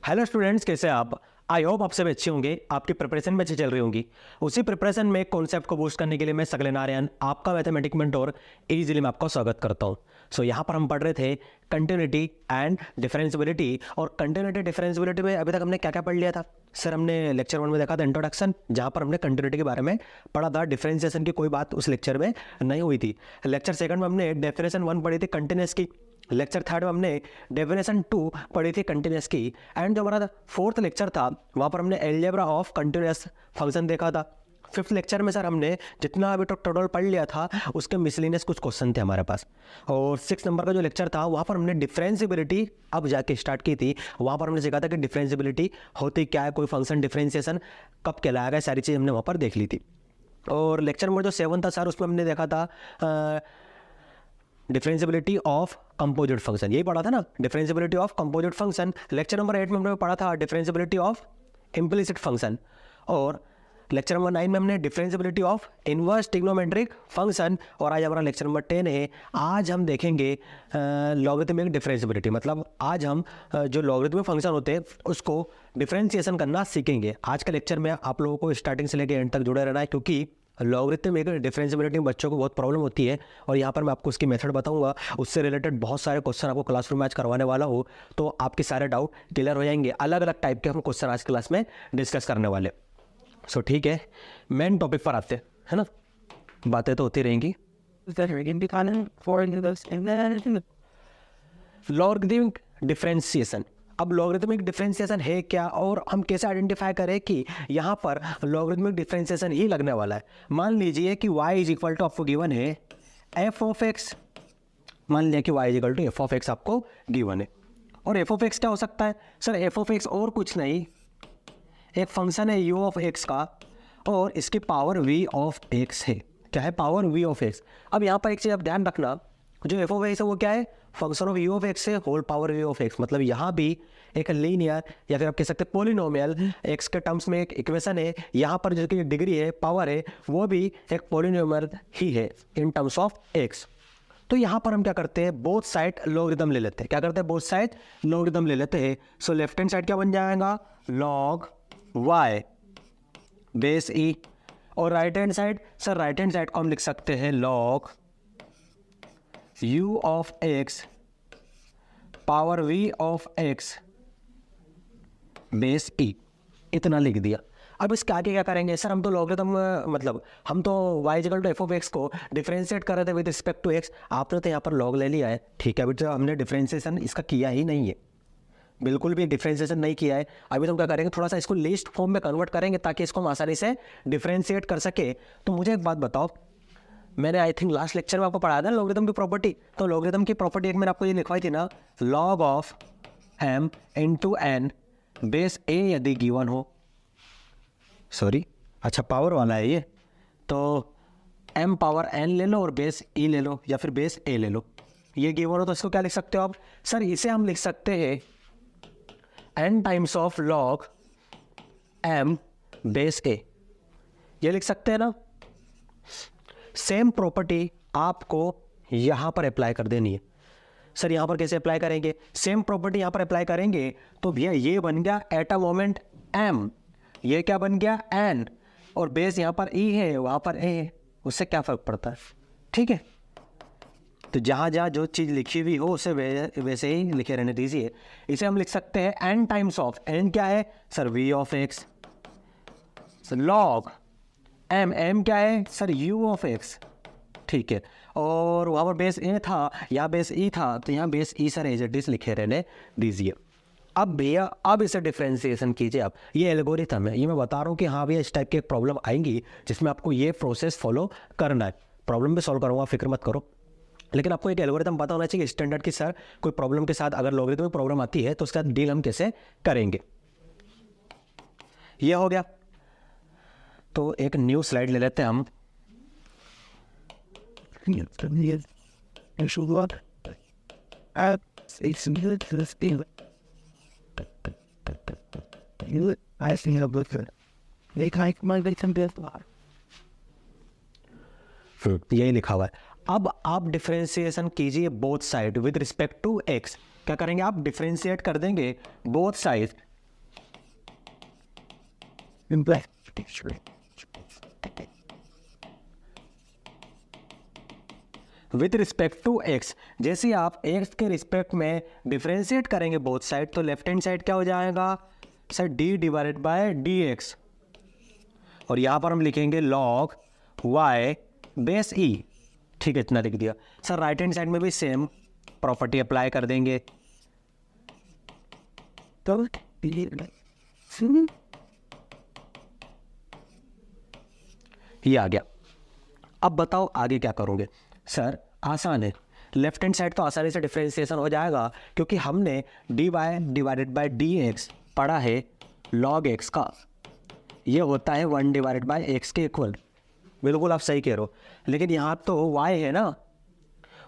Hello students, कैसे हैं आप? आई होप आप सब अच्छे होंगे, आपकी प्रिपरेशन में अच्छी चल रही होंगी। उसी प्रिपरेशन में कॉन्सेप्ट को बूस्ट करने के लिए मैं सकले नारायण, आपका मैथमेटिक मेंटोर, इजीली मैं आपका स्वागत करता हूं। यहाँ पर हम पढ़ रहे थे कंटिन्यूटी एंड डिफरेंशियबिलिटी। और कंटिन्यूटी डिफरेंशियबिलिटी में अभी तक हमने क्या क्या पढ़ लिया था सर? हमने लेक्चर 1 में देखा था इंट्रोडक्शन, जहाँ पर हमने कंटिन्यूटी के बारे में पढ़ा था। डिफरेंशिएशन की कोई बात उस लेक्चर में नहीं हुई थी। लेक्चर 2 में हमने डेफिनेशन 1 पढ़ी थी कंटिन्यूस की। लेक्चर 3 में हमने डेफिनेशन 2 पढ़ी थी कंटिन्यूस की। एंड जो हमारा 4th लेक्चर था, वहाँ पर हमने अलजेब्रा ऑफ कंटिन्यूस फंक्शन देखा था। 5th लेक्चर में सर हमने जितना अभी तक टोटल पढ़ लिया था, उसके मिसलिनियस कुछ क्वेश्चन थे हमारे पास। और 6 नंबर का जो लेक्चर था, वहाँ पर हमने डिफरेंशियबिलिटी अब जाके स्टार्ट की थी। वहाँ पर हमने सीखा था कि डिफरेंशियबिलिटी होती क्या है, कोई फंक्शन डिफरेंशिएशन कब कहलाएगा, सारी चीज़ हमने वहाँ पर देख ली थी। और लेक्चर नंबर जो 7 था सर, उसमें हमने देखा था डिफरेंशियबिलिटी ऑफ कंपोजिट फंक्शन, यही पढ़ा था ना, differentiability of composite function. Lecture number 8 में हमने पढ़ा था डिफरेंशियबिलिटी ऑफ इम्प्लिसिट फंक्शन। और लेक्चर नंबर 9 में हमने differentiability of inverse trigonometric function. और आज हमारा लेक्चर नंबर 10 है। आज हम देखेंगे लॉगरिथमिक डिफरेंशियबिलिटी, मतलब आज हम जो लॉगरिथमिक फंक्शन होते हैं उसको डिफरेंशिएशन करना सीखेंगे। आज के लेक्चर में आप लोगों को स्टार्टिंग से लेकर एंड तक जुड़े रहना है, क्योंकि लॉगरिथमिक डिफरेंशियबिलिटी में बच्चों को बहुत प्रॉब्लम होती है। और यहाँ पर मैं आपको उसकी मेथड बताऊंगा, उससे रिलेटेड बहुत सारे क्वेश्चन आपको क्लासरूम में आज करवाने वाला हो, तो आपके सारे डाउट क्लियर हो जाएंगे। अलग अलग टाइप के हम क्वेश्चन आज क्लास में डिस्कस करने वाले। ठीक है, मेन टॉपिक पर आते हैं, है ना? बातें तो होती रहेंगी। Logarithmic differentiation. अब लॉगरिथमिक डिफरेंशिएशन है क्या, और हम कैसे आइडेंटिफाई करें कि यहाँ पर लॉगरिथमिक डिफरेंशिएशन ही लगने वाला है? मान लीजिए कि y इज इक्वल टू आपको गिवन है f ऑफ x। मान लिया कि y is equal to f of x आपको गिवन है। और f ऑफ x क्या हो सकता है सर? f ऑफ x और कुछ नहीं, एक फंक्शन है u ऑफ x का, और इसकी पावर v ऑफ x है। क्या है? Power v of x। अब यहाँ पर एक चीज़ आप ध्यान रखना, जो f ऑफ x है वो क्या है? Function of u of x है whole power v of x। मतलब यहाँ भी एक लीनियर या फिर आप कह सकते हैं पोलिनोमियल x के टर्म्स में एक इक्वेशन है। यहाँ पर जो कि डिग्री है, पावर है, वो भी एक पोलिनोमियल ही है इन टर्म्स ऑफ x। तो यहाँ पर हम क्या करते हैं? बोथ साइड लॉगरिथम ले लेते हैं। क्या करते हैं? बोथ साइड लॉगरिथम ले लेते हैं। सो लेफ्ट हैंड साइड क्या बन जाएगा? Log y base e। और right hand side, sir right hand side को हम लिख सकते हैं log u of x power v of x base e। इतना लिख दिया। अब इसके आगे क्या करेंगे सर? हम तो लॉगरिथम मतलब हम तो y equal to f of x को डिफरेंशिएट कर रहे थे विद रिस्पेक्ट टू x। आपने तो यहाँ पर लॉग ले लिया है, ठीक है। अभी तो हमने डिफरेंशिएशन इसका किया ही नहीं है, बिल्कुल भी डिफरेंशिएशन नहीं किया है। अभी तो हम क्या करेंगे? थोड़ा सा इसको लिस्ट फॉर्म में कन्वर्ट करेंगे ताकि इसको हम आसानी से डिफरेंशिएट कर सके। तो मुझे एक बात बताओ, मैंने आई थिंक लास्ट लेक्चर में आपको पढ़ाया था लॉगरिथम की प्रॉपर्टी। तो लॉगरिथम की प्रॉपर्टी एक मैंने आपको ये लिखवाई थी ना, log of m into n base a यदि गिवन हो। सॉरी, अच्छा पावर वाला है ये, तो m पावर n ले लो और बेस e ले लो, या फिर बेस a ले लो। ये गिवन हो तो इसको क्या लिख सकते हो आप सर? इसे हम लिख सकते हैं n times of log m base a। ये लिख सकते हैं ना? सेम प्रॉपर्टी आपको यहाँ पर अप्लाई कर देनी है। सर यहाँ पर कैसे अप्लाई करेंगे? सेम प्रॉपर्टी यहाँ पर अप्लाई करेंगे तो भैया ये बन गया एट अ मोमेंट m, ये क्या बन गया n, और बेस यहाँ पर e है, वहाँ पर a है। उससे क्या फ़र्क पड़ता है? ठीक है, तो जहाँ जहाँ जो चीज़ लिखी हुई हो उसे वैसे ही लिखे रहने दीजिए। इसे हम लिख सकते हैं n टाइम्स ऑफ, n क्या है sir? v of x, log m क्या है सर? u ऑफ x, ठीक है। और वहाँ पर बेस a था, यहाँ बेस e था, तो यहाँ base e sir as it is लिखे रहने दीजिए। अब भैया अब इसे डिफरेंशिएशन कीजिए। आप ये एल्गोरिथम है, ये मैं बता रहा हूँ कि हाँ भैया इस टाइप की एक प्रॉब्लम आएंगी जिसमें आपको ये प्रोसेस फॉलो करना है। प्रॉब्लम भी सॉल्व करूँगा, फिक्र मत करो, लेकिन आपको एक एल्गोरिथम पता होना चाहिए स्टैंडर्ड की। सर कोई प्रॉब्लम के साथ अगर लॉगरिथमिक प्रॉब्लम आती है तो उसके साथ डील हम कैसे करेंगे। ये हो गया। तो एक न्यू स्लाइड ले लेते हैं हम। यही लिखा हुआ है। अब आप डिफरेंशिएशन कीजिए both side with respect to x। क्या करेंगे आप? डिफरेंशिएट कर देंगे both side with respect to x, जैसे आप एक्स के रिस्पेक्ट में डिफ्रेंशिएट करेंगे बोथ साइड, तो लेफ्ट हैंड साइड क्या हो जाएगा sir, D divided by D x, और यहाँ पर हम लिखेंगे लॉग वाई बेस ई। ठीक है, इतना लिख दिया सर। राइट हैंड साइड में भी सेम प्रॉपर्टी अप्लाई कर देंगे, तो ये आ गया। अब बताओ आगे क्या करोगे सर? आसान है, लेफ्ट हैंड साइड तो आसानी से डिफरेंशिएशन हो जाएगा, क्योंकि हमने d y divided by D x पढ़ा है लॉग एक्स का, ये होता है 1 डिवाइडेड बाय एक्स के इक्वल। बिल्कुल आप सही कह रहे हो, लेकिन यहाँ तो वाई है ना,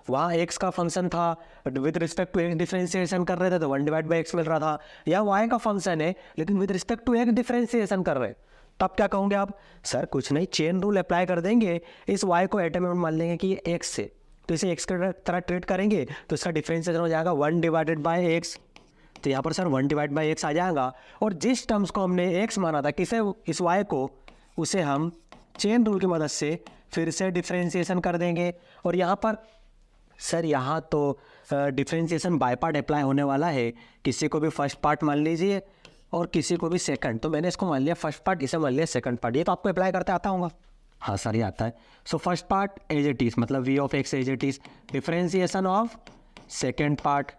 वहाँ एक्स का फंक्शन था, with respect to x differentiation कर रहे थे तो 1 डिवाइड बाई एक्स मिल रहा था। यहाँ वाई का फंक्शन है लेकिन with respect to x differentiation कर रहे हैं, तब क्या कहोगे आप? सर कुछ नहीं, चेन रूल अप्लाई कर देंगे, इस वाई को एटम मान लेंगे कि ये एक्स से, तो इसे एक्स के तरह ट्रीट करेंगे, तो इसका डिफरेंशिएशन हो जाएगा 1 डिवाइडेड बाई एक्स। तो यहाँ पर सर 1 डिवाइड बाई एक्स आ जाएगा, और जिस टर्म्स को हमने एक्स माना था किसे, इस वाई को, उसे हम चेन रूल की मदद से फिर से डिफरेंशिएशन कर देंगे। और यहाँ पर सर यहाँ तो डिफरेंशिएशन बाय पार्ट अप्लाई होने वाला है, किसी को भी फर्स्ट पार्ट मान लीजिए और किसी को भी सेकंड, तो मैंने इसको मान लिया फर्स्ट पार्ट, इसे मान लिया सेकंड पार्ट। ये तो आपको अप्लाई करते आता होगा। हाँ सर ये आता है। So first part as it is, मतलब v of x as it is, differentiation of second part,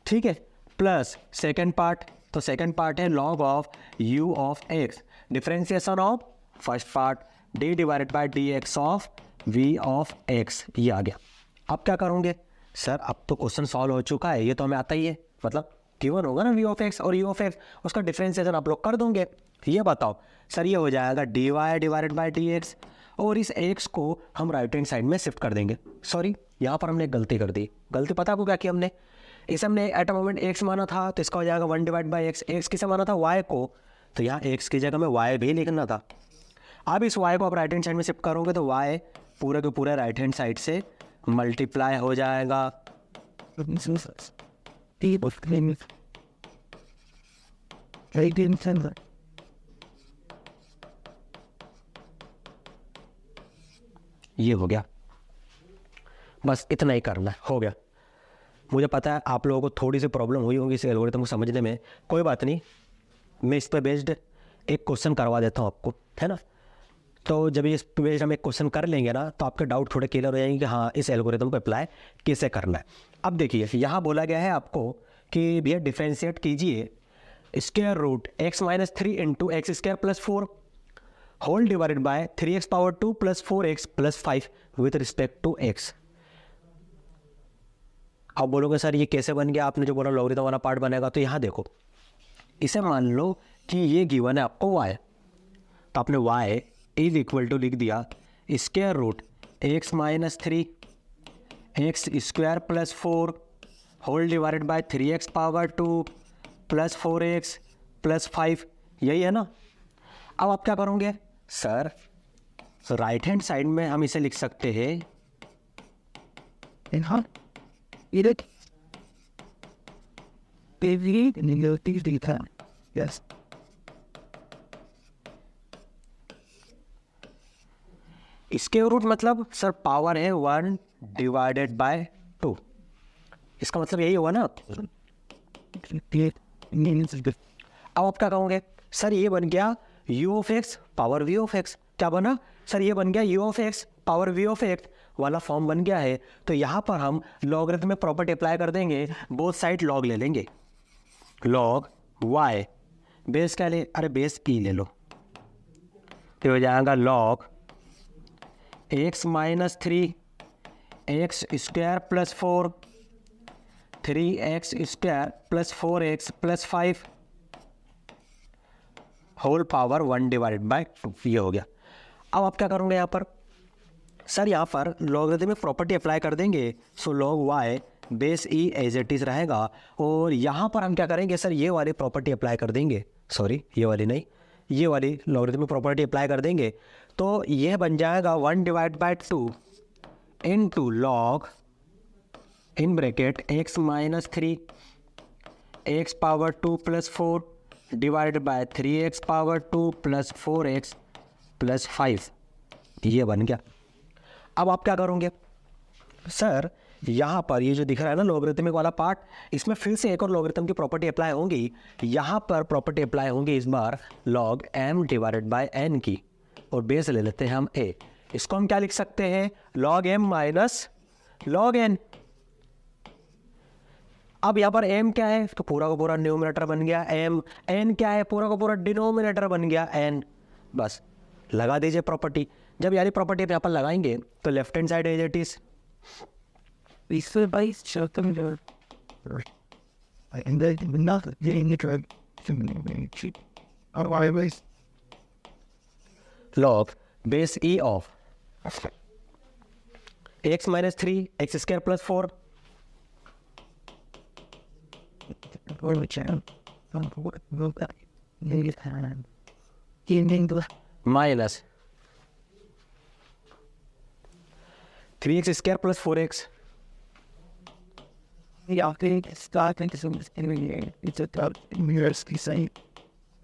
ठीक है, प्लस सेकंड पार्ट, तो सेकंड पार्ट है log of u of x, differentiation of first part d divided by D x of v of x. ये आ गया। अब क्या करोगे सर? अब तो क्वेश्चन सॉल्व हो चुका है, ये तो हमें आता ही है, मतलब गिवन होगा ना वी ऑफ एक्स और यू ऑफ एक्स, उसका डिफरेंशिएशन आप लोग कर दोगे। ये बताओ सर, ये हो जाएगा d y divided by d x, और इस एक्स को हम राइट हैंड साइड में शिफ्ट कर देंगे। सॉरी, यहाँ पर हमने एक गलती कर दी। गलती पता आपको क्या की हमने? इसे हमने एट अ मोमेंट एक्स माना था, तो इसका हो जाएगा 1 डिवाइड बाई एक्स। एक्स किसे माना था? वाई को, तो यहाँ एक्स की जगह में वाई भी लिखना था। अब इस वाई को आप राइट हैंड साइड में शिफ्ट करोगे तो वाई पूरे के पूरे राइट हैंड साइड से मल्टीप्लाई हो जाएगा। ये हो गया, बस इतना ही करना है, हो गया। मुझे पता है आप लोगों को थोड़ी सी प्रॉब्लम हुई होगी इस एल्गोरिथम को समझने में, कोई बात नहीं, मैं इस पर बेस्ड एक क्वेश्चन करवा देता हूँ आपको, है ना। तो जब इस पे बेस्ड हम एक क्वेश्चन कर लेंगे ना, तो आपके डाउट थोड़े क्लियर हो जाएंगे कि हाँ इस एल्गोरिथम को अप्लाई कैसे करना है। अब देखिए यहाँ बोला गया है आपको कि भैया डिफरेंशिएट कीजिए square root x minus 3 into x square plus 4 whole divided by 3x power 2 plus 4x plus 5 with respect to x. आप बोलोगे सर ये कैसे बन गया? आपने जो बोला लॉगरिथम वाला पार्ट बनेगा, तो यहाँ देखो, इसे मान लो कि ये गिवन है आपको y, तो आपने y इज इक्वल टू लिख दिया square root x minus 3 x square plus 4 whole divided by 3x power 2 plus 4x plus 5, यही है ना। अब आप क्या करोगे सर? राइट हैंड साइड में हम इसे लिख सकते हैं Yes. स्क्वायर रूट मतलब सर पावर है 1 डिवाइडेड बाय 2, इसका मतलब यही हुआ ना। अब आप क्या कहोगे सर? ये बन गया u of x power v of x. क्या बना सर? ये बन गया u of x power v of x वाला फॉर्म बन गया है। तो यहाँ पर हम लॉगरिथम में प्रॉपर्टी अप्लाई कर देंगे, बोथ साइड लॉग ले लेंगे, लॉग y बेस क्या ले, अरे बेस e ले लो, तो हो जाएगा log x minus 3 x square plus 4 3x square plus 4x plus 5 whole power 1 divided by 2, ये हो गया। अब आप क्या करोगे यहाँ पर? सर यहाँ पर लॉगरिथम में प्रॉपर्टी अप्लाई कर देंगे, so log y base e as it is रहेगा। और यहाँ पर हम क्या करेंगे सर? ये वाली प्रॉपर्टी अप्लाई कर देंगे, सॉरी ये वाली नहीं, ये वाली लॉगरिथम में प्रॉपर्टी अप्लाई कर देंगे, तो यह बन जाएगा 1 divide by 2 into log in bracket x minus 3 x power 2 plus 4 divide by 3x power 2 plus 4x plus 5, ये बन गया। अब आप क्या करोगे सर, यहाँ पर ये जो दिख रहा है ना लॉगरिथमिक वाला पार्ट, इसमें फिर से एक और लॉगरिथम की प्रॉपर्टी अप्लाई होंगी। यहाँ पर प्रॉपर्टी अप्लाई होंगी इस बार log m divided by n की, और बेस ले लेते हैं हम a। इसको हम क्या लिख सकते हैं, log m minus log n। अब यहाँ पर m क्या है, तो पूरा का पूरा न्यूमरेटर बन गया m, n क्या है, पूरा का पूरा डिनोमिनेटर बन गया n। बस लगा दीजिए प्रॉपर्टी। जब यारी प्रॉपर्टी यहाँ पर लगाएंगे तो left hand side as it is, log base e of x minus 3 x square plus 4 minus 3x square plus 4x। Jag think it's starting to some it's a tough university saying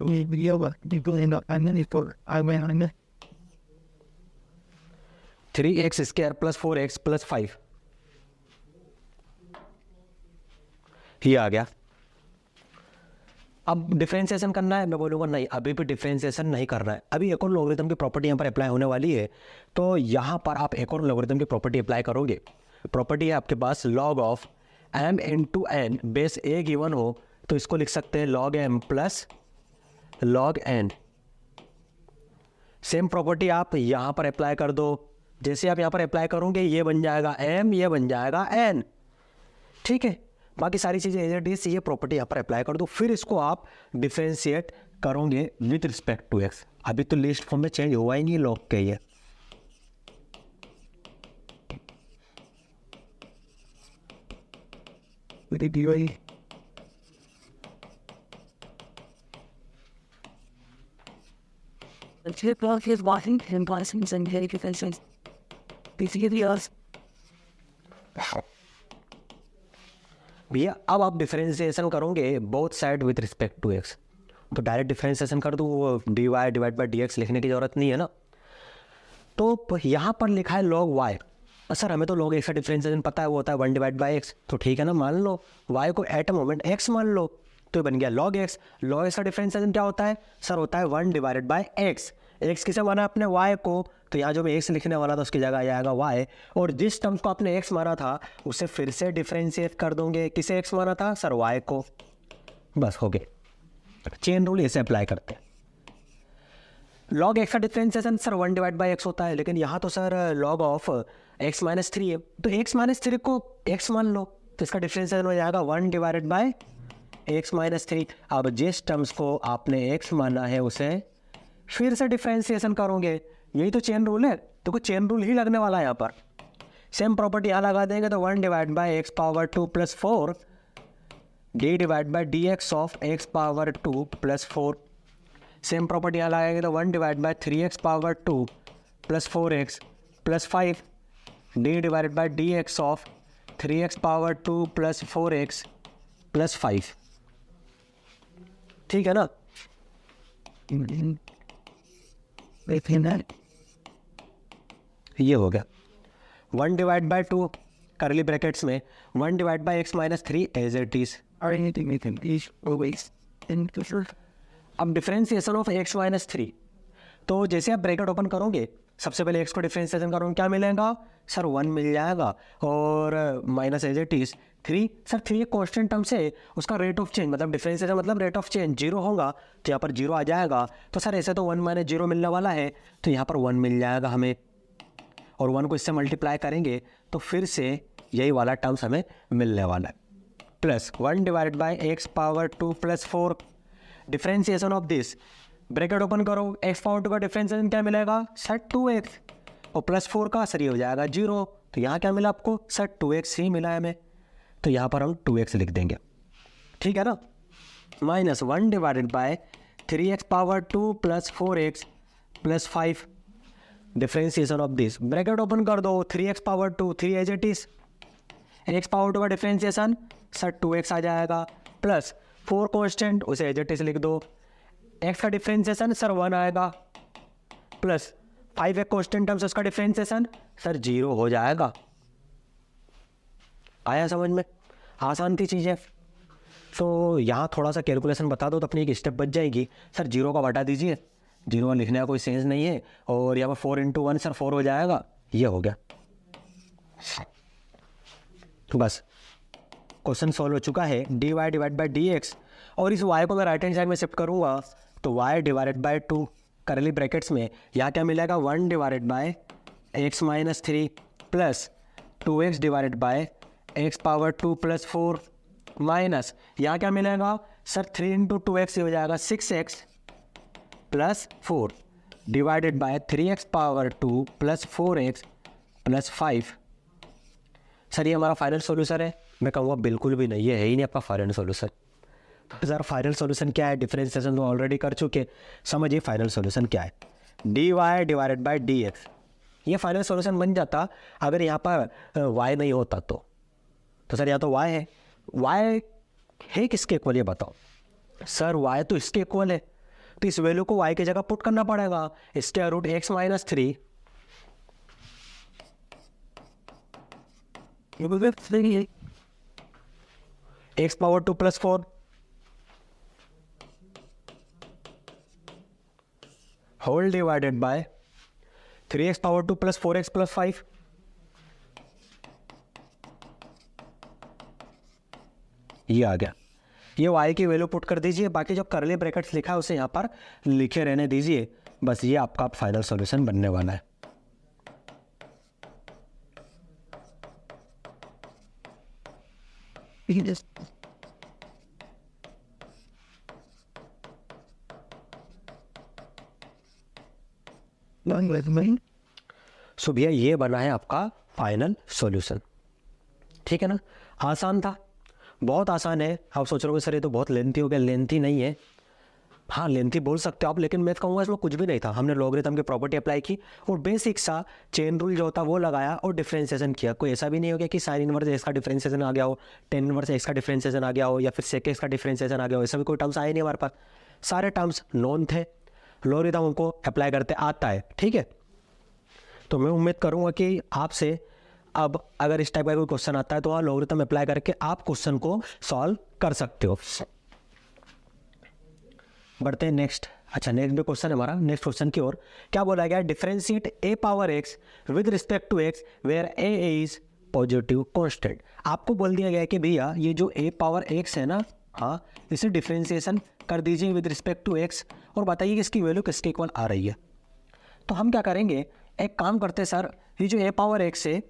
we video people end up and then for I went on it 3x square plus 4x plus 5, ये आ गया। अब differentiation करना है, मैं बोलूँगा नहीं अभी भी डिफरेंशिएशन नहीं करना है, अभी एक और लॉगरिथम की प्रॉपर्टी यहाँ पर अप्लाई होने वाली है। तो यहाँ पर आप एक और लॉगरिथम की प्रॉपर्टी अप्लाई करोगे। प्रॉपर्टी है आपके पास log of m into n, base a given हो तो इसको लिख सकते हैं log m plus log n। Same property आप यहाँ पर अप्लाई कर दो। जैसे आप यहाँ पर अप्लाई करोगे ये बन जाएगा m, ये बन जाएगा n, ठीक है। बाकी सारी चीज़ें एज इट इज, ये प्रॉपर्टी यहाँ पर अप्लाई कर दो। फिर इसको आप डिफरेंशिएट करोगे विथ रिस्पेक्ट टू x। अभी तो लिस्ट फॉर्म में चेंज हुआ ही नहीं log के ये। with the DOE. The tip of his Washington blessings and his defenses. Basically us. भैया अब आप डिफरेंशिएशन करोगे both side with respect to x, तो डायरेक्ट डिफरेंशिएशन कर दो, वो dy डिवाइड बाई dx लिखने की ज़रूरत नहीं है ना। तो यहाँ पर लिखा है log y। सर हमें तो log x का डिफरेंशिएशन पता है, वो होता है 1 डिवाइड बाई x। तो ठीक है ना, मान लो y को एट अ मोमेंट x मान लो, तो बन गया log x। log x का डिफरेंशिएशन क्या होता है सर, होता है 1 डिवाइडेड बाई x। x किसे माना आपने, y को, तो यहाँ जो मैं x लिखने वाला था उसकी जगह आ जाएगा y, और जिस टर्म्स को आपने x माना था उसे फिर से डिफरेंशिएट कर दोगे। किसे x माना था सर, y को। बस हो गए। चेन रूल इसे अप्लाई करते हैं। log x का differentiation sir 1 divide by x होता है, लेकिन यहाँ तो sir log of x minus 3 है, तो x माइनस 3 को x मान लो, तो इसका डिफरेंशिएशन हो जाएगा 1 डिवाइडेड बाई x माइनस 3। अब जिस टर्म्स को आपने x माना है उसे फिर से डिफरेंशिएशन करोगे। यही तो चेन रूल है, तो कुछ चेन रूल ही लगने वाला है यहाँ पर। सेम प्रॉपर्टी यहाँ लगा देंगे तो 1 divide by x power 2 plus 4 D divide by d x of x power 2 plus 4। Same property यहाँ लगाएंगे तो 1 divide by 3x power 2 plus 4x plus 5 D divide by d x of 3x power 2 plus 4x plus 5। ठीक है ना। ये हो गया 1 divide by 2 करली ब्रैकेट्स में 1 divide by x minus 3 as it is. अब डिफरेंशिएशन ऑफ x माइनस 3, तो जैसे आप ब्रैकेट ओपन करोगे सबसे पहले x को डिफरेंशिएशन करोगे, क्या मिलेगा सर 1 मिल जाएगा, और minus as it is 3। Sir 3 एक कॉन्स्टेंट टर्म से उसका रेट ऑफ चेंज, मतलब डिफरेंशिएशन मतलब रेट ऑफ चेंज 0 होगा, तो यहाँ पर 0 आ जाएगा। तो सर ऐसे तो 1 माइनस 0 मिलने वाला है, तो यहाँ पर 1 मिल जाएगा हमें, और 1 को इससे मल्टीप्लाई करेंगे तो फिर से यही वाला टर्म्स हमें मिलने वाला है। Plus 1 divide by x power 2 plus 4 differentiation of this, bracket open करो, एक्स पावर 2 का डिफरेंशिएशन क्या मिलेगा सर 2x, और प्लस 4 का सर ये हो जाएगा 0। तो यहाँ क्या मिला आपको सर 2x ही मिला है हमें, तो यहाँ पर हम 2x लिख देंगे। ठीक है ना। Minus 1 divided by 3x power 2 plus 4x plus 5 differentiation of this, bracket open कर दो, 3x power 2 3 as it is, x power 2 का डिफरेंशिएशन सर 2x आ जाएगा, प्लस 4 कांस्टेंट उसे एज इट इज लिख दो, एक्स का डिफ्रेंसिएशन सर 1 आएगा, प्लस 5 एक कॉन्स्टेंट टर्म्स उसका डिफ्रेंसिएशन सर 0 हो जाएगा। आया समझ में? आसान थी चीज़ें। तो यहाँ थोड़ा सा कैलकुलेशन बता दो तो अपनी एक स्टेप बच जाएगी। सर 0 का बटा दीजिए, 0 लिखने का कोई सेंस नहीं है, और यहाँ पर 4 × 1 सर 4 हो जाएगा, ये हो गया। तो बस क्वेश्चन सॉल्व हो चुका है। dy divide by d x, और इस y को मैं राइट हैंड साइड में शिफ्ट करूँगा तो y डिवाइडेड बाई 2 करली ब्रैकेट्स में यहाँ क्या मिलेगा 1 divided bye x minus 3 plus 2x divided by x power 2 plus 4 minus यहाँ क्या मिलेगा सर 3 × 2x हो जाएगा 6x plus 4 divided by 3x power 2 plus 4x plus 5। Sir ये हमारा फाइनल सॉल्यूशन है? मैं कहूँगा बिल्कुल भी नहीं, ये है ही नहीं आपका फाइनल सॉल्यूशन। तो सर फाइनल सॉल्यूशन क्या है? डिफरेंशिएशन तो ऑलरेडी कर चुके, समझिए फाइनल सॉल्यूशन क्या है। dy डिवाइडेड बाय dx, ये फाइनल सॉल्यूशन बन जाता अगर यहाँ पर y नहीं होता तो सर यहाँ तो y है, y है किसके इक्वल ये बताओ? सर y तो इसके इक्वल है, तो इस वैल्यू को y की जगह पुट करना पड़ेगा, square root x minus 3 x power 2 plus 4 whole divided by 3x power 2 plus 4x plus 5। ये आ गया। ये y की वैल्यू पुट कर दीजिए, बाकी जो करली ब्रैकेट्स लिखा है उसे यहाँ पर लिखे रहने दीजिए। बस ये आपका फाइनल सॉल्यूशन बनने वाला है। सो भैया ये बना है आपका फाइनल सॉल्यूशन, ठीक है ना? आसान था, बहुत आसान है। आप सोच रहे हो सर ये तो बहुत लेंथी हो गया, लेंथी नहीं है। हाँ लेंथी बोल सकते हो आप, लेकिन मैं कहूँगा इसमें कुछ भी नहीं था। हमने लॉगरिथम की प्रॉपर्टी अप्लाई की और बेसिक सा चेन रूल जो होता है वो लगाया और डिफरेंशिएशन किया। कोई ऐसा भी नहीं हो गया कि साइन इनवर्स एक्स का डिफरेंशिएशन आ गया हो, टेन इनवर्स एक्स का डिफरेंशिएशन आ गया हो, या फिर सेक एक्स का डिफरेंशिएशन आ गया हो। ऐसा भी कोई टर्म्स आए नहीं हमारे पास, सारे टर्म्स नॉन थे। लॉगरिथम हमको अप्लाई करते आता है, ठीक है? तो मैं उम्मीद करूँगा कि आपसे अब अगर इस टाइप का कोई क्वेश्चन आता है तो आप लॉगरिथम अप्लाई करके आप क्वेश्चन को सॉल्व कर सकते हो। बढ़ते हैं नेक्स्ट। अच्छा नेक्स्ट जो क्वेश्चन है हमारा, नेक्स्ट क्वेश्चन की ओर क्या बोला गया? Differentiate a power x with respect to x where a is positive constant. आपको बोल दिया गया है कि भैया ये जो a पावर x है ना, हाँ इसे डिफरेंशिएशन कर दीजिए विद रिस्पेक्ट टू x और बताइए कि इसकी वैल्यू किसके इक्वल आ रही है। तो हम क्या करेंगे, एक काम करते हैं सर, ये जो a पावर x है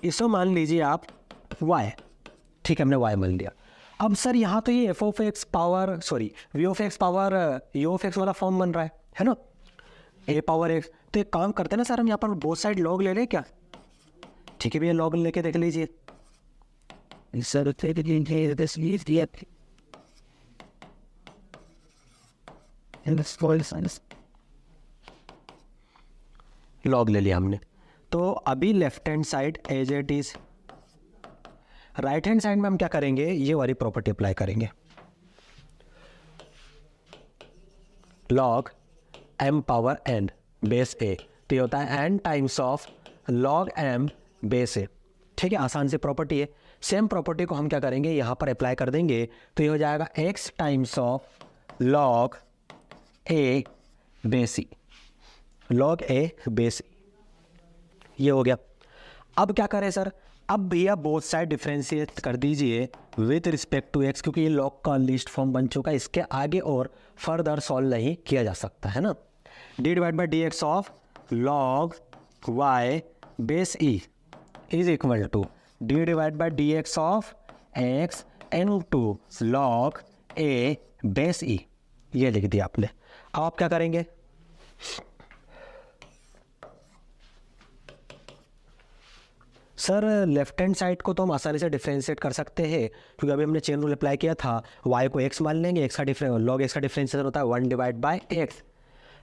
इसको मान लीजिए आप y, ठीक है हमने y मान लिया। अब सर यहाँ तो ये f of x power v of x power u of x वाला फॉर्म बन रहा है ना, a पावर x। तो एक काम करते हैं ना सर, हम यहाँ पर बोथ साइड लॉग ले लें क्या? ठीक है भैया लॉग लेके देख लीजिए। लॉग ले लिया हमने, तो अभी left hand side as it is, right hand side में हम क्या करेंगे, ये वाली प्रॉपर्टी अप्लाई करेंगे। Log m power n base a, तो ये होता है n times of log m base a, ठीक है? आसान सी प्रॉपर्टी है। सेम प्रॉपर्टी को हम क्या करेंगे, यहाँ पर अप्लाई कर देंगे, तो ये हो जाएगा x times of log a base e, log a base e, ये हो गया। अब क्या करें सर, अब भैया बोथ साइड डिफरेंशिएट कर दीजिए विथ रिस्पेक्ट टू x, क्योंकि ये लॉग का लिस्ट फॉर्म बन चुका है, इसके आगे और फर्दर सॉल्व नहीं किया जा सकता है ना। D divide by d x of log y base e is equal to d divide by d x of x into log a base e, ये लिख दिया आपने। अब आप क्या करेंगे, सर लेफ्ट हैंड साइड को तो हम आसानी से डिफरेंशिएट कर सकते हैं, क्योंकि अभी हमने चेन रूल अप्लाई किया था। y को x मान लेंगे, x का लॉग x का डिफरेंशिएशन होता है 1 डिवाइड बाय x,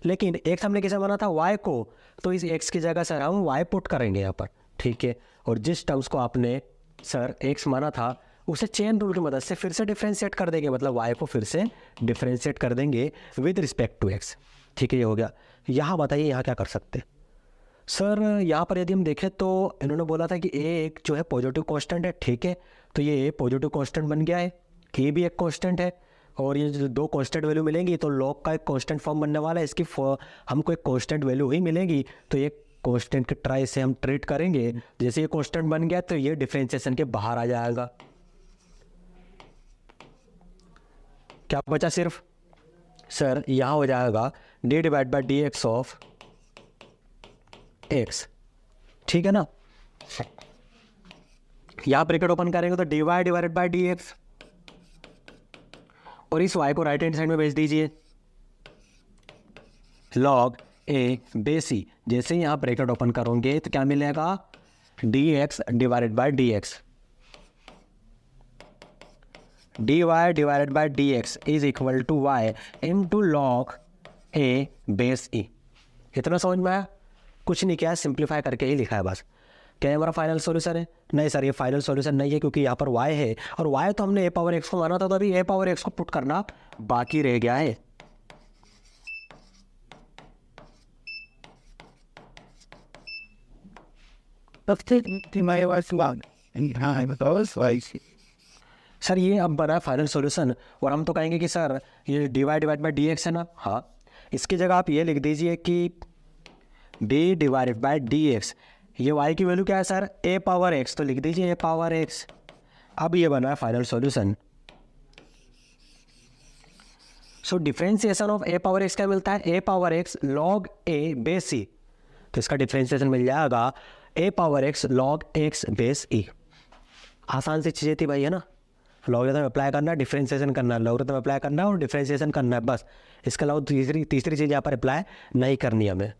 लेकिन x हमने कैसे माना था y को, तो इस x की जगह सर हम y पुट करेंगे यहाँ पर, ठीक है? और जिस टर्म्स को आपने सर x माना था उसे चेन रूल की मदद से फिर से डिफ्रेंशिएट कर देंगे, मतलब वाई को फिर से डिफ्रेंशिएट कर देंगे विद रिस्पेक्ट टू एक्स। ठीक है, ये हो गया। यहाँ बताइए यहाँ क्या कर सकते हैं सर। यहाँ पर यदि हम देखें तो इन्होंने बोला था कि ए एक जो है पॉजिटिव कांस्टेंट है, ठीक है, तो ये ए पॉजिटिव कांस्टेंट बन गया है, ए भी एक कांस्टेंट है, और ये जो दो कांस्टेंट वैल्यू मिलेंगी तो लॉग का एक कांस्टेंट फॉर्म बनने वाला है, इसकी हमको एक कांस्टेंट वैल्यू ही मिलेगी, तो ये कांस्टेंट के ट्राई से हम ट्रीट करेंगे। जैसे ये कांस्टेंट बन गया तो ये डिफरेंशिएशन के बाहर आ जाएगा। क्या बचा सिर्फ सर, यहाँ हो जाएगा d divide by d x of x, ठीक है ना। यहाँ ब्रैकेट ओपन करेंगे तो d y divided by d x, और इस y को राइट हैंड साइड में भेज दीजिए log a बेस सी। जैसे ही यहाँ ब्रैकेट ओपन करोगे तो क्या मिलेगा, dx divided by dx, dy divided by dx is equal to y into log a base e। इतना समझ में आया? कुछ नहीं किया, सिंप्लीफाई करके ही लिखा है बस। क्या ये हमारा फाइनल सॉल्यूशन है? नहीं सर, ये फाइनल सॉल्यूशन नहीं है, क्योंकि यहाँ पर y है और y तो हमने a पावर x को माना था, तो अभी a पावर x को पुट करना बाकी रह गया है। Let's take to my last one. And time with those like sir ये अब बना फाइनल सॉल्यूशन, और हम तो कहेंगे कि सर ये dy divide by d x है ना। हाँ, इसकी जगह आप ये लिख दीजिए कि b divided by d x, ये y की वैल्यू क्या है सर, a पावर x, तो लिख दीजिए a पावर x। अब ये बना है final solution. So differentiation of a power x क्या मिलता है, a power x log a base e, तो इसका डिफरेंशिएशन मिल जाएगा a power x log x base e। आसान सी चीज़ें थी भाई, है ना। लॉगरिथम अप्लाई करना, डिफरेंशिएशन करना, लॉगरिथम अप्लाई करना और डिफरेंशिएशन करना है, बस। इसके अलावा तीसरी चीज़ यहाँ पर अप्लाई नहीं करनी हमें।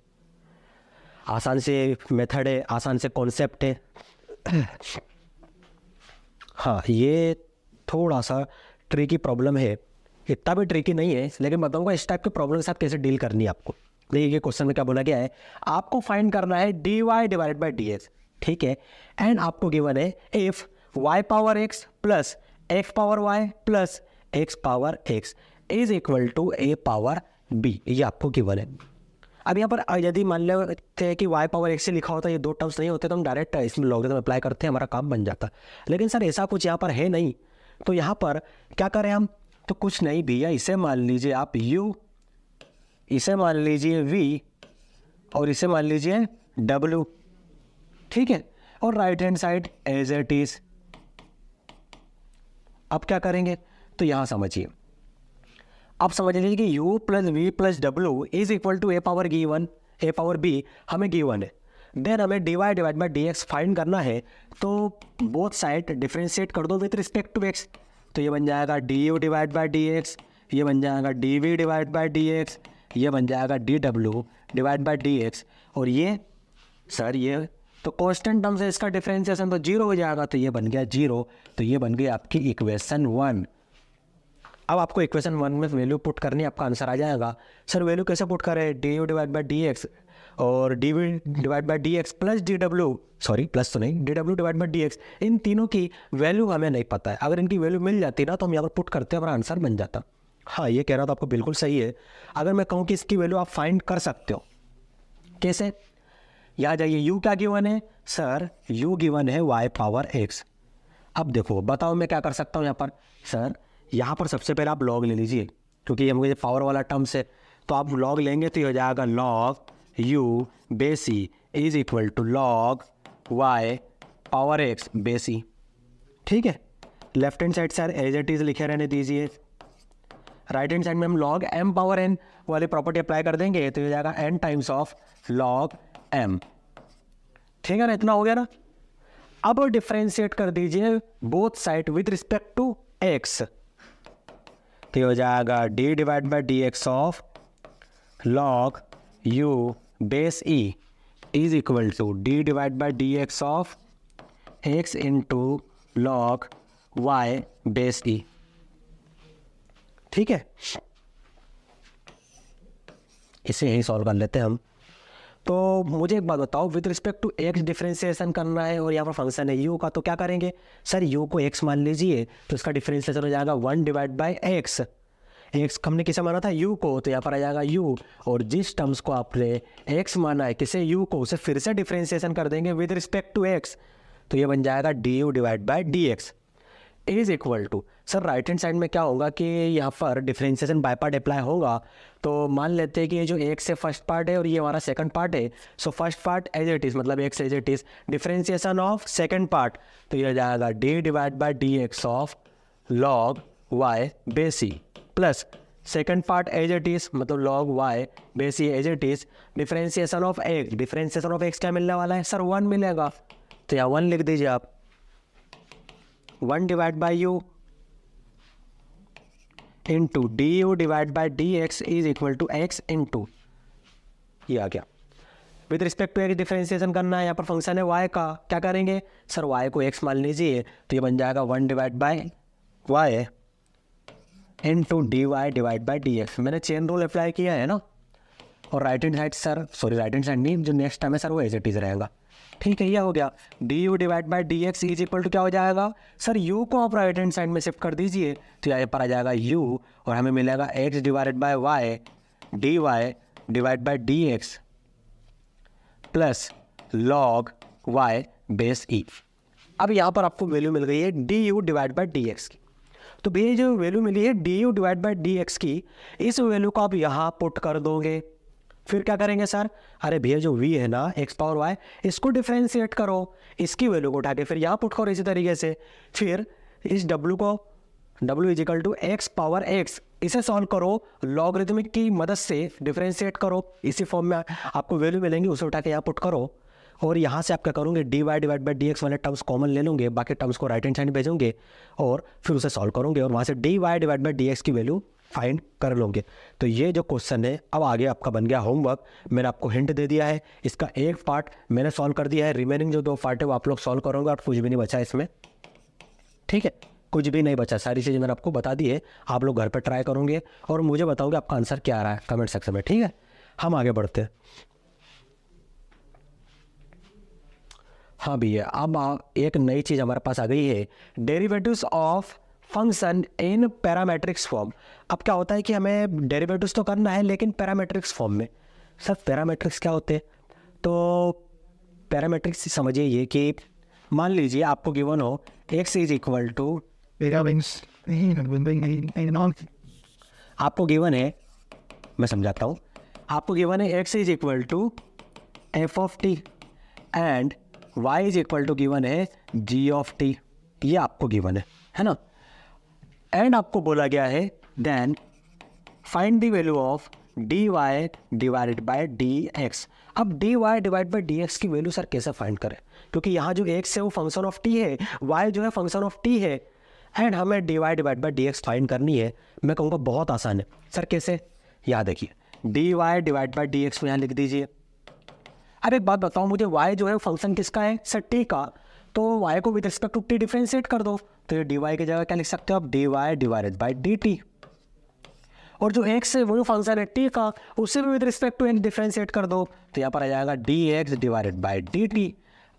आसान से मेथड है, आसान से कॉन्सेप्ट है। हाँ, ये थोड़ा सा ट्रिकी प्रॉब्लम है, इतना भी ट्रिकी नहीं है, लेकिन बताऊंगा इस टाइप के प्रॉब्लम के साथ कैसे डील करनी है आपको। देखिए ये क्वेश्चन में क्या बोला गया है, आपको फाइंड करना है d y divided by d x, ठीक है, एंड आपको गिवन है if y power x plus x power y plus x power x is equal to a power b, ये आपको गिवन है। अब यहाँ पर यदि मान लेते हैं कि वाई पावर एक्स से लिखा होता है, ये दो टर्म्स नहीं होते, तो हम डायरेक्ट इसमें लॉगरिथम अप्लाई करते हैं, हमारा काम बन जाता। लेकिन सर ऐसा कुछ यहाँ पर है नहीं, तो यहाँ पर क्या करें हम, तो कुछ नहीं भैया, इसे मान लीजिए आप u, इसे मान लीजिए v, और इसे मान लीजिए w, ठीक है, और right hand side as it is. अब क्या करेंगे, तो यहाँ समझिए, अब समझ लीजिए कि u प्लस वी प्लस डब्ल्यू is equal to a power given, a power b हमें गिवन है। देन हमें d y divide by d x find करना है, तो बोथ साइड डिफ्रेंशिएट कर दो विथ रिस्पेक्ट टू एक्स, तो ये बन जाएगा d u divide by d x, ये बन जाएगा d v divide by d x, ये बन जाएगा डी डब्ल्यू डिवाइड बाई डी एक्स, और ये सर ये तो कांस्टेंट टर्म से इसका डिफरेंशिएशन तो जीरो हो जाएगा, तो ये बन गया जीरो, तो ये बन गई आपकी इक्वेशन 1। अब आपको इक्वेशन 1 में वैल्यू पुट करनी है, आपका आंसर आ जाएगा। सर वैल्यू कैसे पुट करें, d u divide by d x और d v divide by d x plus d डब्ल्यू, सॉरी प्लस तो नहीं, डी डब्ल्यू डिवाइड बाई डी एक्स, इन तीनों की वैल्यू हमें नहीं पता है। अगर इनकी वैल्यू मिल जाती ना तो हम यहाँ पर पुट करते हमारा आंसर बन जाता। हाँ, ये कह रहा था आपको बिल्कुल सही है। अगर मैं कहूँ कि इसकी वैल्यू आप फाइंड कर सकते हो, कैसे, यहाँ जाइए, u क्या गिवन है सर, u गिवन है y पावर x। अब देखो बताओ मैं क्या कर सकता हूँ यहाँ पर, सर यहाँ पर सबसे पहले आप log ले लीजिए, क्योंकि ये मुझे पावर वाला टर्म्स है, तो आप log लेंगे तो ये हो जाएगा log u base e is equal to log y power x base e, ठीक है। Left hand side sir as it is लिखे रहने दीजिए, राइट हैंड साइड में हम log m पावर n वाली प्रॉपर्टी अप्लाई कर देंगे, तो ये हो जाएगा n times of log m, ठीक है ना। इतना हो गया ना। अब डिफरेंशिएट कर दीजिए both side with respect to x, तो हो जाएगा d divide by d x of log u base e is equal to d divide by d x of x into log y base e, ठीक है। इसे यही solve कर लेते हैं हम। तो मुझे एक बात बताओ, with respect to x differentiation करना है और यहाँ पर फंक्शन है यू का, तो क्या करेंगे सर, यू को एक्स मान लीजिए, तो इसका डिफरेंशिएशन हो जाएगा 1 डिवाइड बाई एक्स। एक्स हमने किसे माना था, यू को, तो यहाँ पर आ जाएगा यू, और जिस टर्म्स को आपने एक्स माना है किसे, यू को, उसे फिर से डिफरेंशिएशन कर देंगे विद रिस्पेक्ट टू एक्स, तो ये बन जाएगा d u divide by d x is equal to, sir right hand side में क्या होगा कि यहाँ पर डिफरेंशिएशन बाय पार्ट अप्लाई होगा। तो मान लेते हैं कि ये जो एक्स से फर्स्ट पार्ट है और ये हमारा सेकंड पार्ट है, so first part as it is, मतलब x as it is, differentiation of second part, तो ये जाएगा d divide by d x of log y base e, plus second part as it is, मतलब log y base e as it is, differentiation of x, differentiation of x क्या मिलने वाला है sir, 1 मिलेगा, तो यहाँ 1 लिख दीजिए आप, 1 divide by u into d u divide by d x is equal to x into, ये आ गया। With respect to x differentiation करना है, यहाँ पर फंक्शन है वाई का, क्या करेंगे सर, वाई को एक्स मान लीजिए, तो ये बन जाएगा 1 divide by y into d y divide by d x. मैंने चेन रूल अप्लाई किया है ना, और right hand side sir, sorry right hand side नहीं, जो नेक्स्ट टाइम है सर वो एज इट इज रहेगा, ठीक है, ये हो गया। D u divide by d x is equal to क्या हो जाएगा सर, यू को आप राइट हैंड साइड में शिफ्ट कर दीजिए, तो यहाँ पर आ जाएगा यू, और हमें मिलेगा x divided by y d y divide by d x plus log y base e. अब यहाँ पर आपको वैल्यू मिल गई है d u divide by d x की, तो भैया जो वैल्यू मिली है d u divide by d x की, इस वैल्यू को आप यहाँ पुट कर दोगे, फिर क्या करेंगे सर, अरे भैया जो v है ना x पावर y, इसको डिफरेंशिएट करो, इसकी वैल्यू को उठा के फिर यहाँ पुट करो इसी तरीके से, फिर इस w को w is equal to x power x, इसे सॉल्व करो लॉगरिथमिक की मदद से, डिफरेंशिएट करो, इसी फॉर्म में आपको वैल्यू मिलेंगी, उसे उठा के यहाँ पुट करो, और यहाँ से आप क्या करोगे, d y divide by d x वाले टर्म्स कॉमन ले लूँगे, बाकी टर्म्स को राइट हैंड साइड भेजोगे और फिर उसे सॉल्व करोगे, और वहाँ से d y divide by d x की वैल्यू फाइंड कर लोगे। तो ये जो क्वेश्चन है अब आगे आपका बन गया होमवर्क, मैंने आपको हिंट दे दिया है, इसका एक पार्ट मैंने सॉल्व कर दिया है, रिमेनिंग जो 2 पार्ट है वो आप लोग सॉल्व करोगे, और कुछ भी नहीं बचा इसमें, ठीक है, कुछ भी नहीं बचा, सारी चीज़ें मैंने आपको बता दी है, आप लोग घर पर ट्राई करोगे और मुझे बताओगे आपका आंसर क्या आ रहा है कमेंट सेक्शन में, ठीक है। हम आगे बढ़ते हैं। हाँ भैया, अब एक नई चीज़ हमारे पास आ गई है, derivatives of function in parametrics form. अब क्या होता है कि हमें डेरिवेटिव्स तो करना है लेकिन पैरामेट्रिक्स फॉर्म में। सर पैरामेट्रिक्स क्या होते हैं, तो पैरामेट्रिक्स समझिए ये कि मान लीजिए आपको गिवन हो x इज इक्वल टू, आपको गिवन है, मैं समझाता हूँ, आपको गिवन है x is equal to f of t and y is equal to given है g ऑफ टी, ये आपको गिवन है ना, एंड आपको बोला गया है then find the value of d y divided by d x. अब d y divide by d x की वैल्यू सर कैसे फाइंड करें, क्योंकि यहाँ जो एक्स है वो फंक्शन ऑफ टी है, वाई जो है फंक्शन ऑफ टी है, एंड हमें d y divide by d x find करनी है। मैं कहूँगा बहुत आसान है सर, कैसे, याद देखिए, d y divide by d x को यहाँ लिख दीजिए। अब एक बात बताओ मुझे, वाई जो है फंक्शन किसका है सर, टी का, तो y को with respect to t differentiate कर दो, तो ये dy की जगह क्या लिख सकते हो आप, dy डिवाइडेड बाई dt, और जो x है वो फंक्शन है t का, उसे भी with respect to x differentiate कर दो, तो यहाँ पर आ जाएगा dx डिवाइडेड बाई dt।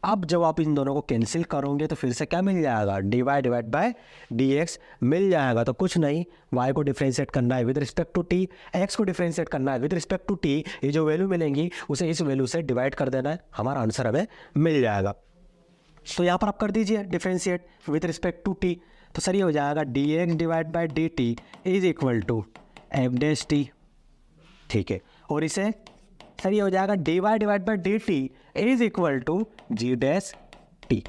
अब जब आप इन दोनों को कैंसिल करोगे तो फिर से क्या मिल जाएगा, dy डिवाइड बाई dx मिल जाएगा। तो कुछ नहीं, y को डिफरेंशिएट करना है with respect to t, x को डिफरेंशिएट करना है विद रिस्पेक्ट टू t, ये जो वैल्यू मिलेंगी उसे इस वैल्यू से डिवाइड कर देना है, हमारा आंसर हमें मिल जाएगा। तो यहाँ पर आप कर दीजिए differentiate with respect to t, तो सर ये हो जाएगा d x divide by d t is equal to f dash t, ठीक है, और इसे सर ये हो जाएगा d y divide by d t is equal to g dash t,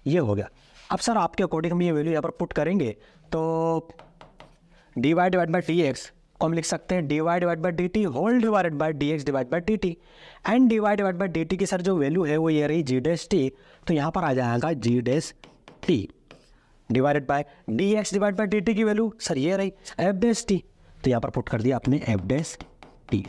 ये हो गया। अब सर आपके अकॉर्डिंग हम ये वैल्यू यहाँ पर पुट करेंगे, तो d y divide by d x को हम लिख सकते हैं d y divide by d t whole divided by d x divide by d t, and d y divide by d t की सर जो वैल्यू है वो ये रही जी डैश टी, तो यहाँ पर आ जाएगा g dash t divided by d x divide by d t की वैल्यू सर ये रही एफ डैश टी, तो यहाँ पर पुट कर दिया आपने एफ डैश टी।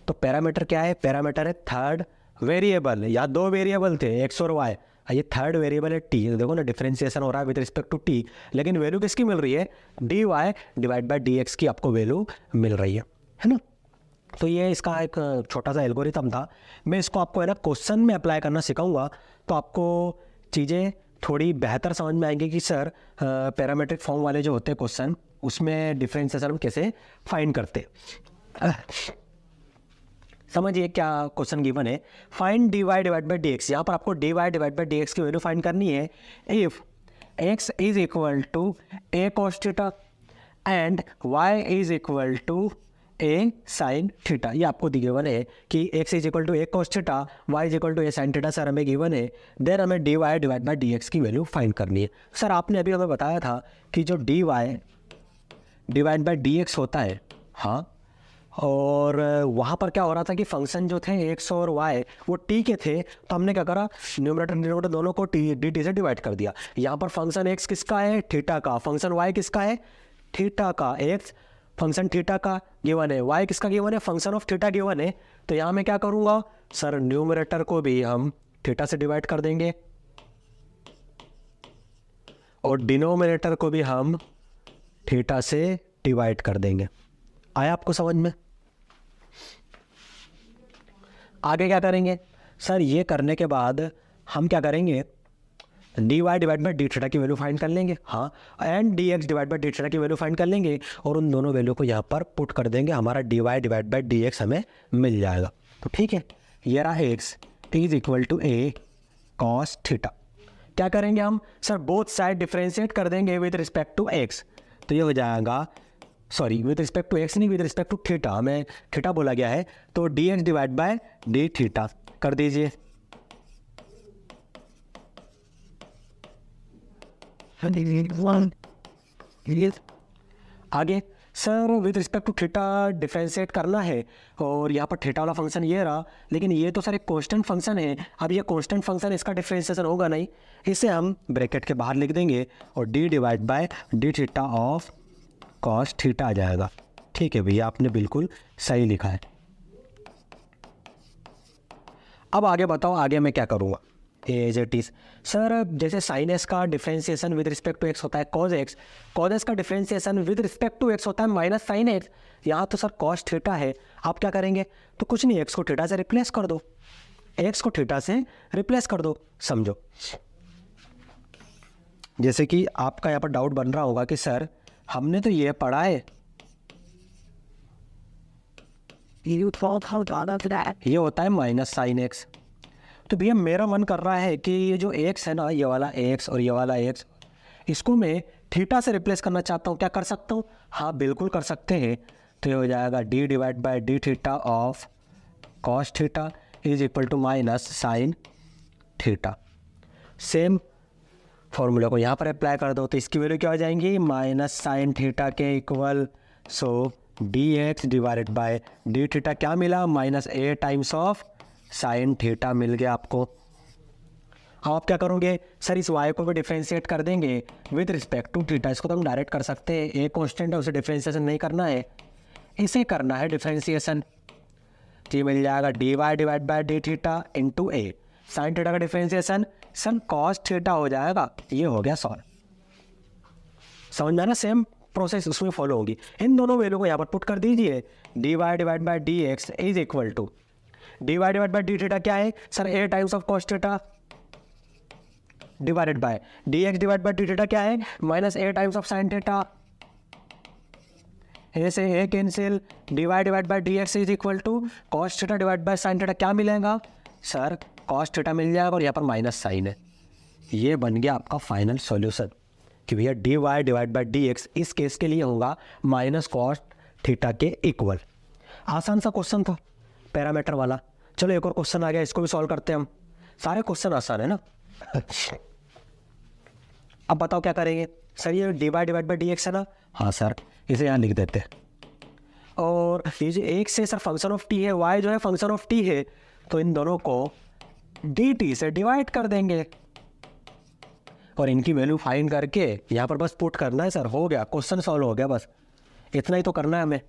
तो पैरामीटर क्या है, पैरामीटर है थर्ड वेरिएबल, या 2 वेरिएबल थे एक्स और वाई, ये थर्ड वेरिएबल है टी, देखो ना डिफरेंशिएशन हो रहा है विद रिस्पेक्ट टू टी, लेकिन वैल्यू किसकी मिल रही है, d y divide by d x की आपको वैल्यू मिल रही है ना। तो ये इसका एक छोटा सा एल्गोरिथम था। मैं इसको आपको है ना क्वेश्चन में अप्लाई करना सिखाऊंगा, तो आपको चीज़ें थोड़ी बेहतर समझ में आएंगी कि सर पैरामेट्रिक फॉर्म वाले जो होते हैं क्वेश्चन, उसमें डिफरेंशिएशन हम कैसे फाइंड करते। समझिए क्या क्वेश्चन गिवन है, find dy divide by d x. यहाँ पर आपको dy divide by d x की वैल्यू फाइंड करनी है if x is equal to a cos theta and y is equal to a sin theta. ये आपको given है कि x is equal to a cos theta, y is equal to a sin theta. Sir हमें given है, then हमें dy divide by d x की value find करनी है। सर आपने अभी हमें बताया था कि जो dy divide by d x होता है, हाँ, और वहाँ पर क्या हो रहा था कि फंक्शन जो थे x और y वो t के थे, तो हमने क्या करा, न्यूमरेटर डिनोमिनेटर दोनों को dt से डिवाइड कर दिया। यहाँ पर फंक्शन x किसका है, थीटा का, फंक्शन y किसका है, थीटा का। x फंक्शन थीटा का गिवन है, y किसका गिवन है, फंक्शन ऑफ थीटा गिवन है। तो यहाँ मैं क्या करूँगा, सर न्यूमरेटर को भी हम थीटा से डिवाइड कर देंगे और डिनोमिनेटर को भी हम थीटा से डिवाइड कर देंगे। आया आपको समझ में? आगे क्या करेंगे, सर ये करने के बाद हम क्या करेंगे, dy divide by d theta की वैल्यू फाइंड कर लेंगे, हाँ, and dx divide by d theta की वैल्यू फाइंड कर लेंगे और उन दोनों वैल्यू को यहाँ पर पुट कर देंगे, हमारा dy डिवाइड बाई dx हमें मिल जाएगा। तो ठीक है, ये रहा x is equal to a cos theta. क्या करेंगे हम, सर बोथ साइड डिफ्रेंशिएट कर देंगे विद रिस्पेक्ट टू x। तो ये हो जाएगा, sorry with respect to x नहीं, विद रिस्पेक्ट टू थीटा, हमें थीटा बोला गया है, तो dx divide by d theta कर दीजिए। आगे sir with respect to theta differentiate करना है, और यहाँ पर थीटा वाला फंक्शन ये रहा, लेकिन ये तो सर एक कांस्टेंट फंक्शन है। अब ये कांस्टेंट फंक्शन, इसका डिफ्रेंशिएशन होगा नहीं, इसे हम ब्रैकेट के बाहर लिख देंगे और d divide by d theta of cos theta आ जाएगा। ठीक है भैया, आपने बिल्कुल सही लिखा है। अब आगे बताओ, आगे मैं क्या करूँगा, एज इट इज़। सर जैसे साइन एस का differentiation with respect to x होता है कॉज एक्स, कॉज एस का differentiation with respect to x होता है माइनस साइन एक्स। यहाँ तो सर कॉस थीटा है, आप क्या करेंगे, तो कुछ नहीं, एक्स को थीटा से रिप्लेस कर दो, एक्स को थीटा से रिप्लेस कर दो। समझो, जैसे कि आपका यहाँ पर डाउट बन रहा होगा कि सर हमने तो ये पढ़ा है, ये होता है माइनस साइन एक्स। तो भैया मेरा मन कर रहा है कि ये जो एक्स है ना, ये वाला एक्स और ये वाला एक्स, इसको मैं थीटा से रिप्लेस करना चाहता हूँ। क्या कर सकता हूँ? हाँ बिल्कुल कर सकते हैं। तो ये हो जाएगा d divide by d theta of cos theta is equal to minus sine theta. Same formula को यहाँ पर अप्लाई कर दो, तो इसकी वैल्यू क्या हो जाएंगी, माइनस साइन थीटा के equal, so d x divided by d theta क्या मिला, minus a times of sine theta मिल गया आपको। अब आप क्या करोगे, सर इस y को भी डिफ्रेंशिएट कर देंगे विद रिस्पेक्ट टू थीटा। इसको तो हम डायरेक्ट कर सकते हैं, ए कॉन्स्टेंट है, उसे डिफ्रेंशिएशन नहीं करना है, इसे करना है डिफ्रेंशिएशन। जी मिल जाएगा dy divide by d theta into A, sine theta का डिफ्रेंशिएशन सन कॉस थीटा हो जाएगा। ये हो गया सॉल्व। समझ में ना, सेम प्रोसेस उसमें फॉलो होगी। इन दोनों वैल्यू को यहाँ पर पुट कर दीजिए, dy divide by D x is equal to dy divide by d theta क्या है sir, a times of cos theta divided by dx divide by d theta क्या है, minus a times of sine theta. A से a cancel, dy divide by D x is equal to cos theta divide by sine theta क्या मिलेगा sir, cos theta मिल जाएगा और यहाँ पर minus sign है। ये बन गया आपका फाइनल सॉल्यूशन कि भैया dy डिवाइड बाय dx इस केस के लिए होगा माइनस कॉस थीटा के इक्वल। आसान सा क्वेश्चन था पैरामीटर वाला। चलो एक और क्वेश्चन आ गया, इसको भी सॉल्व करते हैं हम। सारे क्वेश्चन आसान है ना। अब बताओ क्या करेंगे, सर ये dy डिवाइड बाय dx है ना, हाँ सर इसे यहाँ लिख देते हैं। और ये जो एक से सर फंक्शन ऑफ t है, y जो है फंक्शन ऑफ t है, तो इन दोनों को dt से डिवाइड कर देंगे और इनकी वैल्यू फाइंड करके यहाँ पर बस पुट करना है। सर हो गया, क्वेश्चन सॉल्व हो गया, बस इतना ही तो करना है हमें।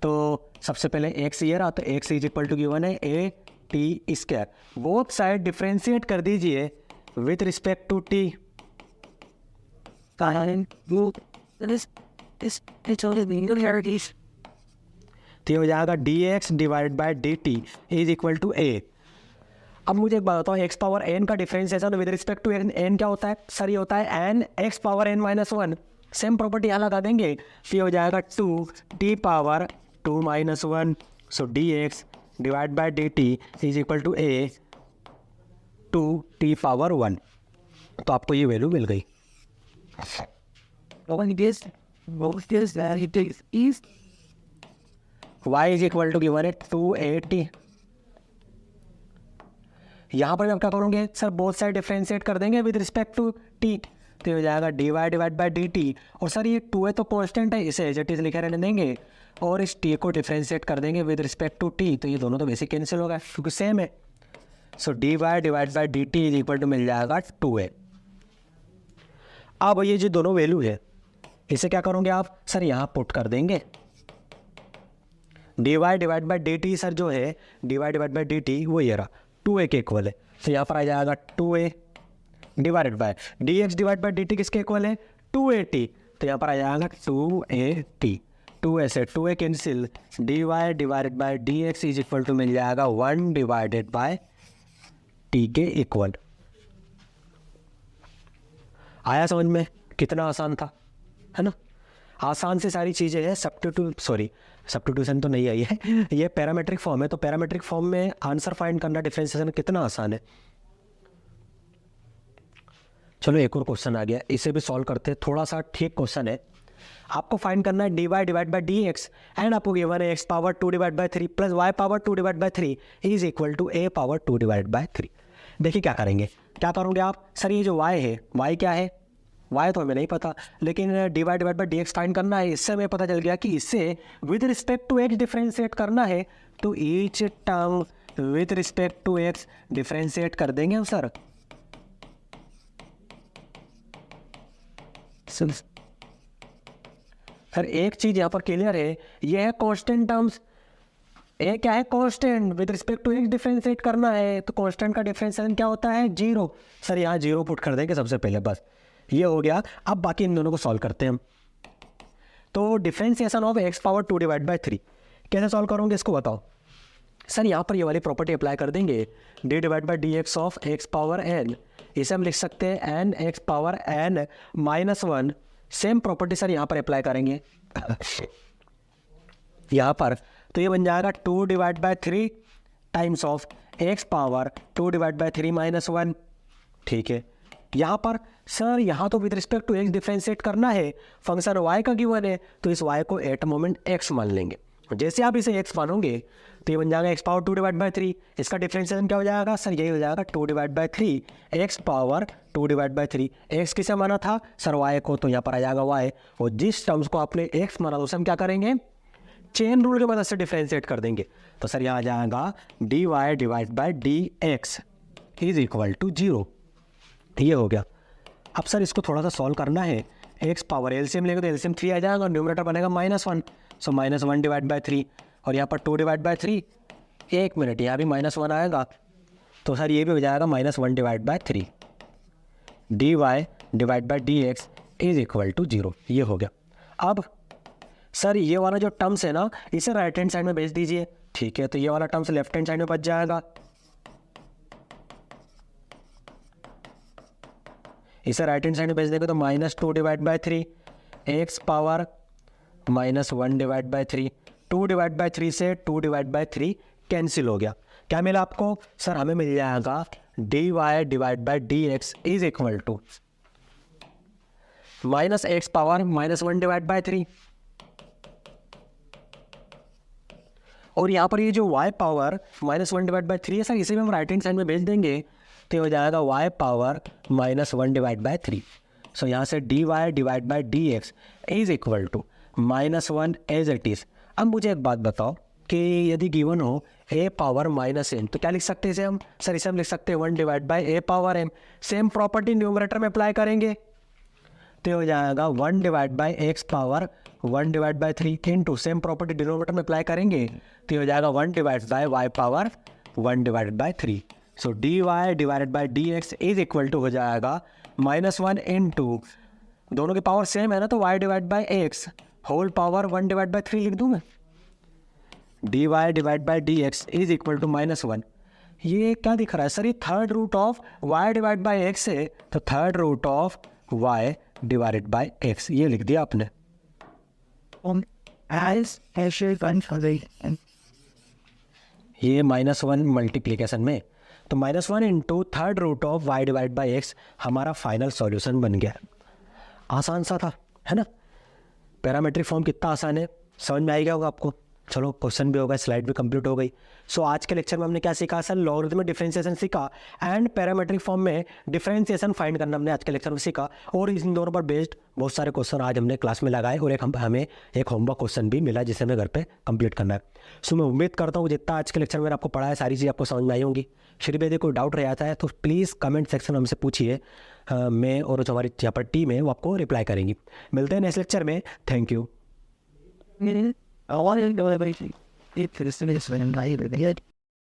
तो सबसे पहले x ये रहा, तो x is equal to given है a t square, both side differentiate कर दीजिए विथ रिस्पेक्ट टू t। तो ये हो जाएगा d x divide by d t is equal to a. अब मुझे एक बात बताओ, एक्स पावर एन का differentiation with respect to n क्या होता है सर? ये होता है n x power n minus one. Same property यहाँ लगा देंगे, तो ये हो जाएगा two t power two minus one. So d x divide by d t is equal to a two t power one. तो आपको ये वैल्यू मिल गई। y is equal to given है 280। यहाँ पर आप क्या करोगे सर? बोथ साइड डिफरेंशिएट कर देंगे विद रिस्पेक्ट टू टी, तो हो जाएगा d y divide by d t. और सर ये 2 है तो कांस्टेंट है, इसे एज इट इज लिखे रहने देंगे और इस टी को डिफरेंशिएट कर देंगे विद रिस्पेक्ट टू टी, तो ये दोनों तो बेसिक कैंसिल होगा क्योंकि सेम है। So d y divide by d t is equal to मिल जाएगा 2a। अब ये जो दोनों वैल्यू है इसे क्या करोगे आप सर? यहाँ पुट कर देंगे d y divide by d t. Sir जो है d y divide by d t वो ये रहा 2a के इक्वल है, तो यहाँ पर आ जाएगा 2a divided by D x divide by d T किसके इक्वल है? 2a t, तो यहाँ पर आ जाएगा 2a t। 2a से 2a cancel, d y divided by d x is equal to मिल जाएगा 1 डिवाइडेड बाय टी के इक्वल। आया समझ में? कितना आसान था, है ना? आसान से सारी चीज़ें हैं। सब्स्टिट्यूशन तो नहीं आई है, ये पैरामेट्रिक फॉर्म है, तो पैरामेट्रिक फॉर्म में आंसर फाइंड करना डिफरेंशिएशन कितना आसान है। चलो एक और क्वेश्चन आ गया, इसे भी सॉल्व करते हैं। थोड़ा सा ठीक क्वेश्चन है। आपको फाइंड करना है d y divide by d x and आपको गिवन है x power 2 divide by 3 plus y power 2 divide by 3 is equal to a power 2 divide by 3। देखिए क्या करेंगे, क्या करोगे आप सर? ये जो वाई है, वाई क्या है? वाई तो हमें नहीं पता, लेकिन d y divide by d x find करना है। इससे हमें पता चल गया कि इससे with respect to x differentiate करना है, तो each term with respect to x differentiate कर देंगे हम सर। सर एक चीज़ यहाँ पर क्लियर है, ये है कांस्टेंट टर्म्स। ए क्या है? Constant. With respect to x differentiate करना है, तो कांस्टेंट का डिफरेंशिएशन क्या होता है? 0। सर यहाँ 0 पुट कर देंगे सबसे पहले, बस ये हो गया। अब बाकी इन दोनों को सॉल्व करते हैं हम। तो differentiation of x power 2 divide by 3 कैसे सॉल्व करोगे इसको बताओ? सर यहाँ पर ये वाली प्रॉपर्टी अप्लाई कर देंगे, d divide by d x of x power n. इसे हम लिख सकते हैं n x power n minus 1। Same property sir यहाँ पर अप्लाई करेंगे यहाँ पर, तो ये बन जाएगा 2 divide by 3 times of x power 2 divide by 3 minus 1। ठीक है, यहाँ पर सर यहाँ तो with respect to x differentiate करना है, फंक्शन वाई का गिवन है, तो इस वाई को एट मोमेंट एक्स मान लेंगे। जैसे आप इसे एक्स मानोगे तो ये बन जाएगा एक्स पावर 2 डिवाइड बाई 3। इसका डिफरेंशिएशन क्या हो जाएगा सर? यही हो जाएगा 2 divide by 3 x power 2 divide by 3। X किसे माना था सर? वाई को, तो यहाँ पर आ जाएगा वाई। और जिस टर्म्स को आपने एक्स माना उसे हम क्या करेंगे? चेन रूल की मदद से डिफरेंशिएट कर देंगे। तो सर यहाँ आ जाएगा d y divide by d x is equal to 0। ये हो गया। अब सर इसको थोड़ा सा सॉल्व करना है। एक्स पावर एलसीएम लेंगे तो एलसीएम 3 आ जाएगा, न्यूमरेटर बनेगा -1। सो -1 डिवाइड बाई 3 और यहाँ पर 2 डिवाइड बाई 3। 1 मिनट, यहाँ भी -1 आएगा, तो सर ये भी हो जाएगा -1 divide by 3। D y divide by d x is equal to 0। ये हो गया। अब सर ये वाला जो टर्म्स है ना, इसे राइट हैंड साइड में भेज दीजिए। ठीक है, तो ये वाला टर्म्स लेफ्ट हैंड साइड में बच जाएगा। इसे राइट हैंड साइड में भेज देंगे तो -2 divide by 3 x power -1 divide by 3। 2 divide by 3 से 2 डिवाइड बाई 3 कैंसिल हो गया। क्या मिला आपको सर? हमें मिल जाएगा d y divide by d x is equal to -x power -1 divide by 3। और यहाँ पर ये जो y पावर -1 डिवाइड बाई 3 है सर, इसे भी हम राइट हैंड साइड में भेज देंगे तो हो जाएगा y power -1 divide by 3। So यहाँ से d y divide by d x is equal to -1 as it is. अब मुझे एक बात बताओ कि यदि गिवन हो a पावर -n, तो क्या लिख सकते हैं इसे हम? सर इसे हम लिख सकते हैं 1 divide by a power m। Same property numerator में अप्लाई करेंगे तो हो जाएगा 1 divide by x power 1 divide by 3 into same property denominator में अप्लाई करेंगे तो हो जाएगा 1 डिवाइड बाई वाई पावर 1 divide by 3। So d y divided by d x is equal to हो जाएगा -1 इंटू, दोनों की पावर सेम है ना, तो y divide by x whole power 1 divide by 3 लिख दूँ मैं। D y divide by d x is equal to -1। ये क्या दिख रहा है सर? ये third root of y divide by x है, तो third root of y divided by x ये लिख दिया आपने। as Hessian conjugation. ये -1 मल्टीप्लीकेशन में, तो -1 into third root of y divide by x हमारा फाइनल सॉल्यूशन बन गया। आसान सा था, है ना? पैरामेट्रिक फॉर्म कितना आसान है, समझ में आ गया होगा आपको। चलो क्वेश्चन भी हो गया, स्लाइड भी कंप्लीट हो गई। सो आज के लेक्चर में हमने क्या सीखा सर? लॉगरिथम में डिफरेंशिएशन सीखा एंड पैरामेट्रिक फॉर्म में डिफरेंशिएशन फाइंड करना हमने आज के लेक्चर में सीखा। और इन दोनों पर बेस्ड बहुत सारे क्वेश्चन आज हमने क्लास में लगाए और हमें एक होमवर्क क्वेश्चन भी मिला जिसे हमें घर पे कंप्लीट करना है। सो मैं उम्मीद करता हूँ जितना आज के लेक्चर में आपको पढ़ा है सारी चीज़ आपको समझ में आई होंगी। श्री यदि कोई डाउट रह जाता है तो प्लीज़ कमेंट सेक्शन में हमसे पूछिए, मैं और जो हमारी यहाँ पर टीम है वो आपको रिप्लाई करेंगी। मिलते हैं नेक्स्ट लेक्चर में। Thank you. I want to know about it. It's the same as when I